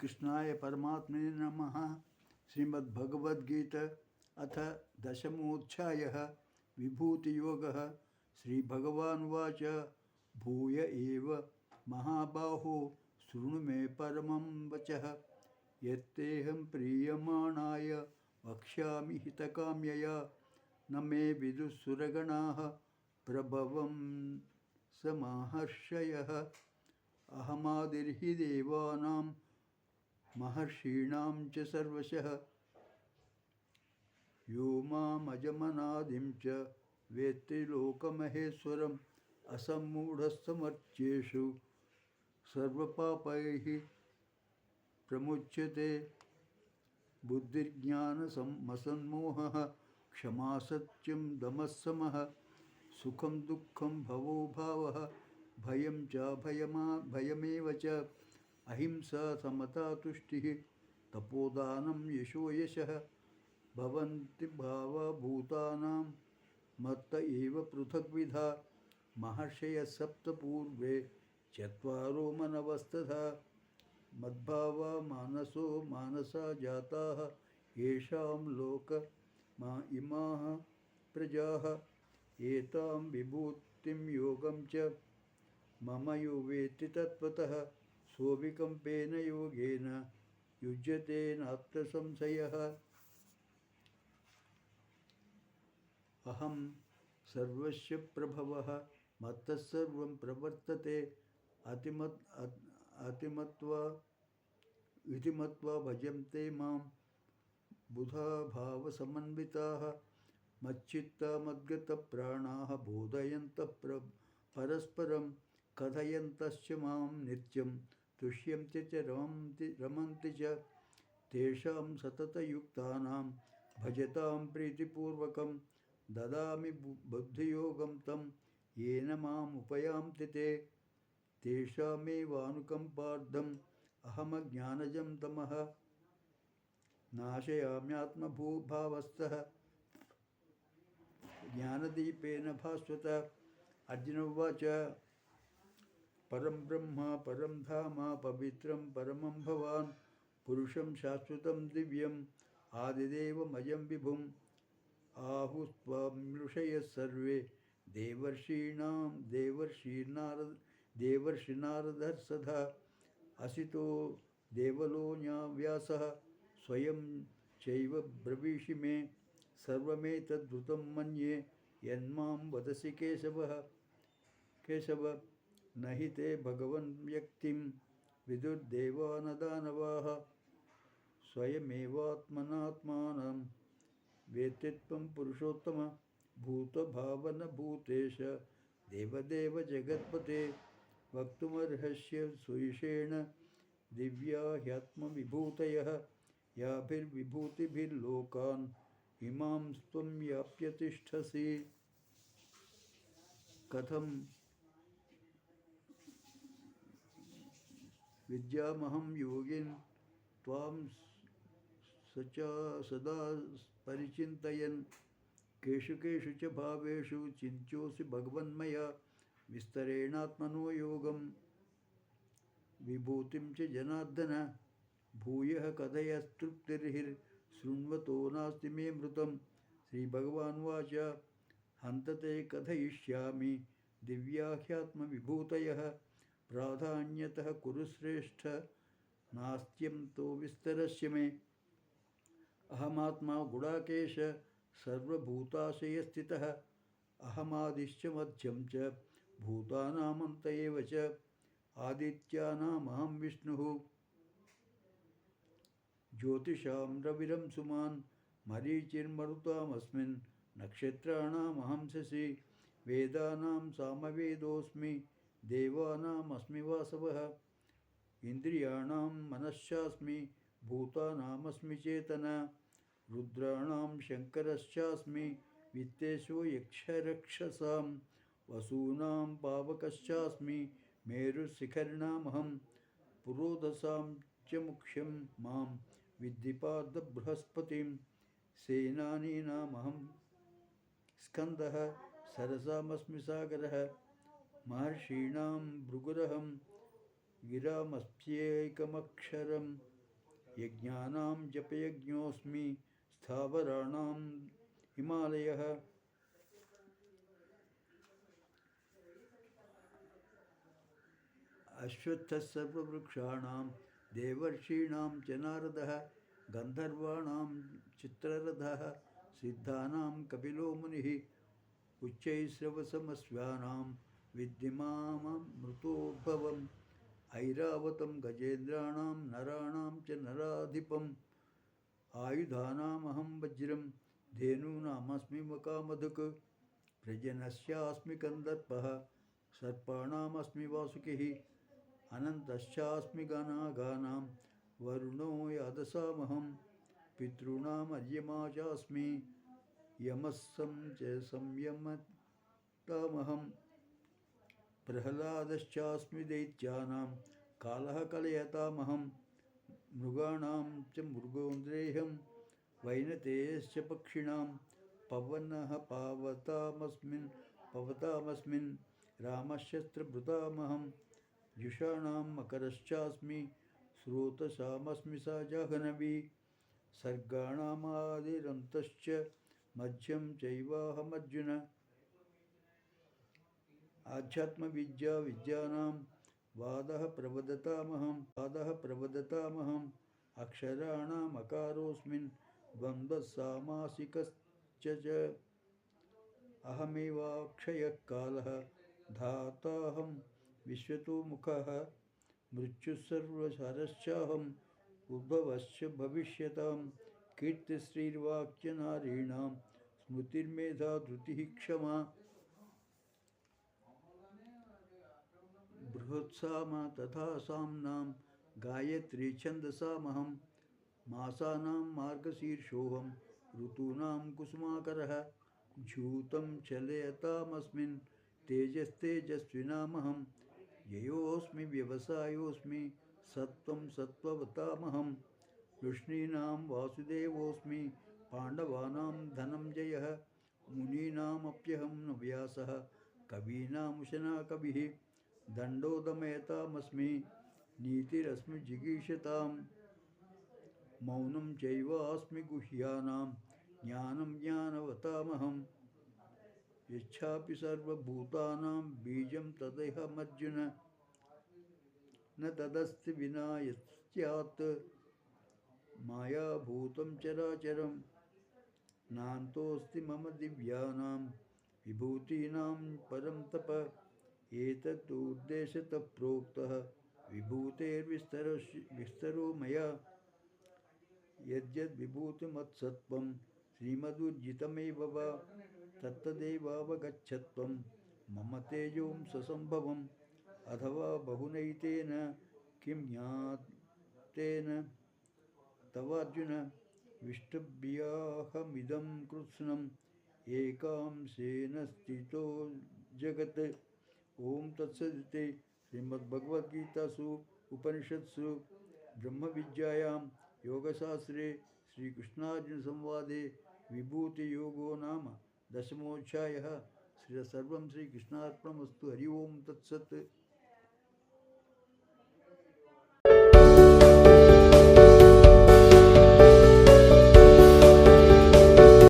कृष्णाय परमात्मने नमः। श्रीमद्भगवद्गीता अथ दशमोऽध्यायः विभूतियोगः। श्रीभगवानुवाच भूय एव महाबाहो शृणु मे परमं वचः। यत्तेऽहं प्रीयमाणाय वक्ष्यामि हितकाम्यया न मे विदुः प्रभवं समाहर्षयः। अहमादिर्हि देवानां महर्षीणां च सर्वशः। यो मामजमनादिं च वेत्ति लोकमहेश्वरम्। असम्मूढस्तमर्त्येषु सर्वपापैः प्रमुच्यते। बुद्धिर्ज्ञानसम्मोहः क्षमा सत्यं दमः शमः। सुखं दुःखं भवो भावः भयं च भयमेव च। अहिंसा समता तुष्टिः तपोदानं यशो यशः। भवन्ति भावा भूतानां मत्त एव पृथग्विधा। महर्षयः सप्त पूर्वे चत्वारो मनवस्तथा। मद्भावा मानसा जाताः येषां लोक इमाः प्रजाः। एतां विभूतिं योगं च मम यो वेत्ति तत्त्वतः। सोऽविकम्पेन योगेन युज्यते नात्र संशयः। अहं सर्वस्य प्रभवः मत्तः सर्वं प्रवर्तते। इति मत्वा भजन्ते मां बुधा भावसमन्विताः। मच्चित्ता मद्गतप्राणाः बोधयन्तः परस्परं कथयन्तश्च मां नित्यं तुष्यन्ति च रमन्ति च। तेषां सततयुक्तानां भजतां प्रीतिपूर्वकं ददामि बुद्धियोगं तं येन माम् उपयान्ति ते। तेषामेवानुकम्पार्थम् अहमज्ञानजं तमः नाशयाम्यात्मभावस्थः ज्ञानदीपेन भास्वत। अर्जुन उवाच परं ब्रह्म परं धाम पवित्रं परमं भवान् पुरुषं शाश्वतं दिव्यम् आदिदेवमजं विभुम् आहुस्त्वां ऋषयः सर्वे देवर्षिनारदर्षधा। असितो देवलो व्यासः स्वयं चैव ब्रवीषि मे सर्वमेतद्भुतं मन्ये यन्मां वदसि केशव। न हि ते भगवन् व्यक्तिं विदुर्देवा न दानवाः स्वयमेवात्मनात्मानं वेत्ति त्वं पुरुषोत्तम। भूतभावनभूतेश देवदेव जगत्पते वक्तुमर्हस्य सुयशेण दिव्या ह्यात्मविभूतयः। याभिर्विभूतिभिर्लोकान् इमां त्वं याप्य तिष्ठसि। कथं विद्यामहं योगिन् त्वां सदा परिचिन्तयन्। केषु केषु च भावेषु चिन्त्योऽसि भगवन्मया विस्तरेणात्मनो योगं विभूतिं च जनार्दन। भूयः कथयस्तृप्तिर्हिर्शृण्वतो नास्ति मे मृतं। श्रीभगवानुवाच हन्त ते कथयिष्यामि दिव्या ह्यात्मविभूतयः। प्राधान्यतः कुरु श्रेष्ठ नास्त्यन्तो विस्तरस्य मे। अहमात्मा गुडाकेश सर्वभूताशयस्थितः। अहमादिश्च मध्यं च भूतानामन्त एव च। आदित्यानामहं विष्णुः ज्योतिषां रविरं सुमान् मरीचिर्मरुतामस्मिन् नक्षत्राणामहं शशि। वेदानां सामवेदोऽस्मि देवानामस्मि वासवः। इन्द्रियाणां मनश्चास्मि भूतानामस्मि चेतना। रुद्राणां शङ्करश्चास्मि वित्तेषु यक्षरक्षसां। वसूनां पावकश्चास्मि मेरुशिखरिणामहं। पुरोधसां च मुख्यं मां विद्धि पार्थ बृहस्पतिं। सेनानीनामहं स्कन्दः सरसामस्मि सागरः। महर्षीणां भृगुरहं गिरामस्म्येकमक्षरं। यज्ञानां जपयज्ञोऽस्मि स्थावराणां हिमालयः अश्वत्थः सर्ववृक्षाणां देवर्षीणां च नारदः गन्धर्वाणां चित्ररथः सिद्धानां कपिलो मुनिः उच्चैश्रवसमस्वानां विद्धिमाममृतोद्भवम् ऐरावतं गजेन्द्राणां नराणां च नराधिपम् आयुधानामहं वज्रं धेनूनामस्मि मकामधुक् प्रजनस्यास्मि कन्दर्पः सर्पाणामस्मि वासुकिः अनन्तश्चास्मि गणागानां वरुणो यादसामहं पितॄणामर्यमा चास्मि यमस्सं च संयमतामहं प्रह्लादश्चास्मि दैत्यानां कालः कलयतामहं मृगाणां च मृगोन्द्रेहं वैनतेयश्च पक्षिणां पवनः पवतामस्मिन् रामशस्त्रभृतामहं जुषाणां मकरश्चास्मि स्रोतसामस्मि सा जाह्नवी सर्गाणामादिरन्तश्च मध्यं चैवाहमर्जुन आध्यात्मविद्यानां वादः प्रवदतामहम् अक्षराणामकारोऽस्मिन् द्वन्द्वसामासिकश्च अहमेवाक्षयः कालः धाताहं विश्वतोमुखः मृत्युः सर्वहरश्चाहम् उद्भवश्च भविष्यतां कीर्तिश्रीर्वाक्यनारीणां स्मृतिर्मेधा धृतिः क्षमा बृहत्साम तथा साम्नां गायत्री छन्दसामहं मासानां मार्गशीर्षोऽहं ऋतूनां कुसुमाकरः झूतं चलयतामस्मिन् तेजस्तेजस्विनामहं ययोऽस्मि व्यवसायोऽस्मि सत्त्वं सत्त्ववतामहं वृष्णीनां वासुदेवोऽस्मि पाण्डवानां धनञ्जयः मुनीनामप्यहं न व्यासः कवीनामुशना कविः दण्डोदमयतामस्मि नीतिरस्मि जिगीषतां मौनं चैवास्मि गुह्यानां ज्ञानं ज्ञानवतामहं यच्छापि सर्वभूतानां बीजं तदेहमर्जुन न तदस्ति विना यस्यात् मायाभूतं चराचरं नान्तोऽस्ति मम दिव्यानां विभूतीनां परं तप एतदुद्देश्यतः प्रोक्तः विभूतेर्विस्तरो मया यद्यद्विभूतिमत्सत्त्वं श्रीमदुर्जितमेव वा तत्तदेवावगच्छत्वं मम तेजोंससम्भवम् अथवा बहुनैतेन किं ज्ञातेन तवार्जुन विष्टभ्याहमिदं कृत्स्नम् एकांशेन स्थितो जगत् ओम तत्सदिति श्रीमद्भगवद्गीतासु उपनिषत्सु ब्रह्मविद्यायां योगशास्त्रे श्रीकृष्णार्जुनसंवादे विभूतियोगो नाम दशमोऽध्यायः। सर्वं श्रीकृष्णार्पणमस्तु। हरि ओम तत्सत्।